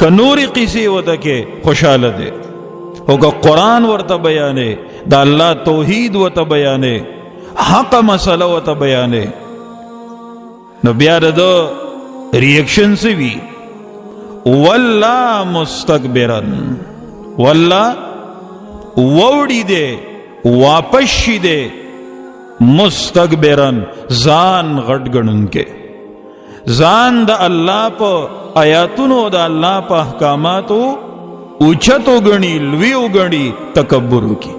کنوری قصے وته کې خوشاله دی او که قرآن ورته بیانې د الله توحید ورته بیانې حق مسله ورته بیانې نو بیا د ریاکشن څه وي والله مستكبرن والله ووړي دی واپس شي دی مستكبرن ځان غټ ګڼونکی ځان د الله په آیاتونو د الله په احکاماتو اوچتو غنی لویو غنی تکبر کی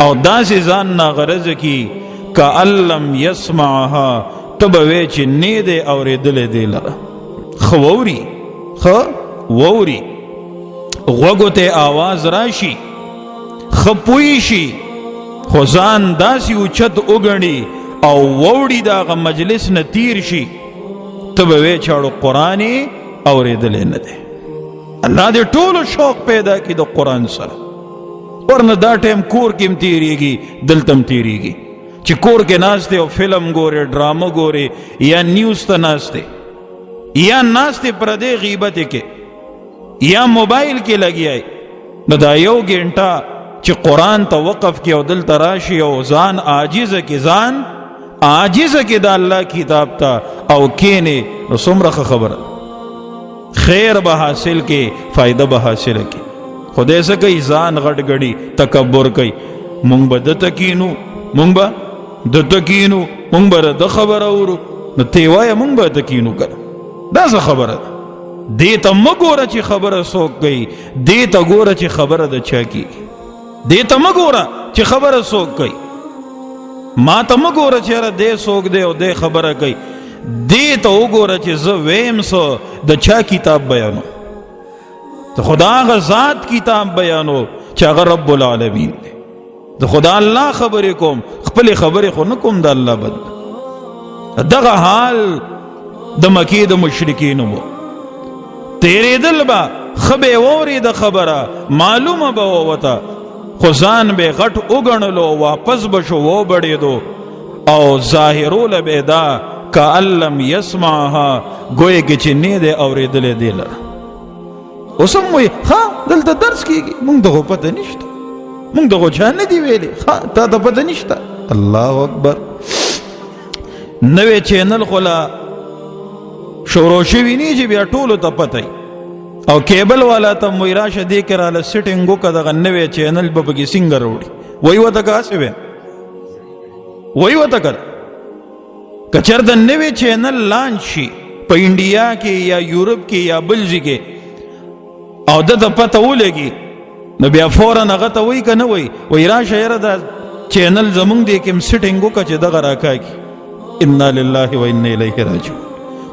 او داسې ځان ناغرض کی کألم یسمعها تبوی چې نه دی اورېدلې دی لره خووري ووري غوږو ته آواز راشي خپوي شي خو ځان داسې اوچت وګڼي او ووړي دغه مجلس نه تیر شي تبوی چاړو قرآن اورېدلې نه دی الله دې ټولو شوق پیدا کی د قرآن سره ورنه دا ټیم کور کې هم تیریږي دلته هم تیریږي چې کور کې ناست او فلم ګوري ډرامه ګوري یا نیوز ته ناست یا ناست پردې غیبت کې یا موبایل کې لګیای نو دا یو ګنټه چې قرآن ته وقف کې او دلته راشي او ځان عاجزه کې د الله کتاب ته او کینې نو څومره خبره خیر به حاصل کې فائدہ به حاصل کې خدای څه کوي ځان غټ غړي تکبر کوي مونږ به د تکینو مونږ به د خبره اورو نو تی وایه مونږ به تکینو کړه دا څه خبره دې ته مه ګوره چې خبره څوک کوي دې ته ګوره چې خبره د چا کېږي دې ته مه ګوره چې خبره څوک کوي ما ته مه ګوره چې یاره دې څوک دی او دې خبره کوي دې ته وګوره چې زه ویم څه د چا کتاب بیانو د خدا هغه ذات کتاب بیانو چې هغه رب العالمین دی د خدا الله خبرې کوم خپلې خبرې خو نه کوم د الله بد دغه حال د مکې د مشرکینو و تیرېدل به ښه به واورېده خبره معلومه به ووته خو ځان به غټ وګڼلو واپس به شو وبړېدو او ظاهروله به دا کألم یسمعها گوئے کہ چنی دے اوریدلے دی لرا اوسم وی دلتا درس کیگی مونگ دغو پتہ نشتا مونگ دغو چانے دی ویلی تا دا پتہ نشتا اللہ اکبر نوے چینل خلا شوروشوی نی جی بیا ټولو تا پتہ او کیبل والا تا مویراش دی کرالا سیٹنگو کا دغا نوے چینل ببگی سنگر روڑی وی و تا کاسے وی وی و تا کر کچر د نوې چینل لانچ شي په انډیا کې یا یورپ کې یا بلجی کې او د پته ولګي نو بیا فورا هغه ته وای کنه وای راشه یاره دا چینل زمونږ دی کوم سیټینګ وکړه چې دغه راکاږي انا لله و انا الیه راجعون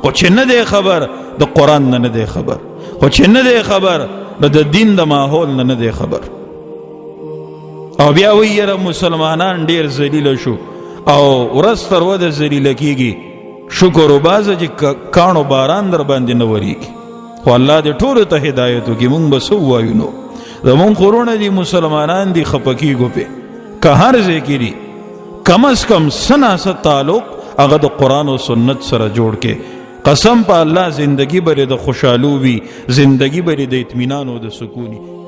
خو چې نه دی خبر د قرآن نه دی خبر خو چې نه دی خبر د دین د ماحول نه دی خبر او بیا وای یاره مسلمانان ډیر ذلیل شو او ورځ تر ورځې ذلیله کیږي شکر وباسه چې کاڼو باران در باندې نه ورېږي خو الله دې ټولو ته هدایت وکړي مونږ به څه ووایو نو زمونږ کورونه دي مسلمانان دي خفه کېږو پې که هر ځای کې دي کم از کم څه ناڅه تعلق هغه د قرآن او سنت سره جوړ کې قسم په الله زندگی به د خوشحالو وي زندگی به د اطمینان او د سکون وي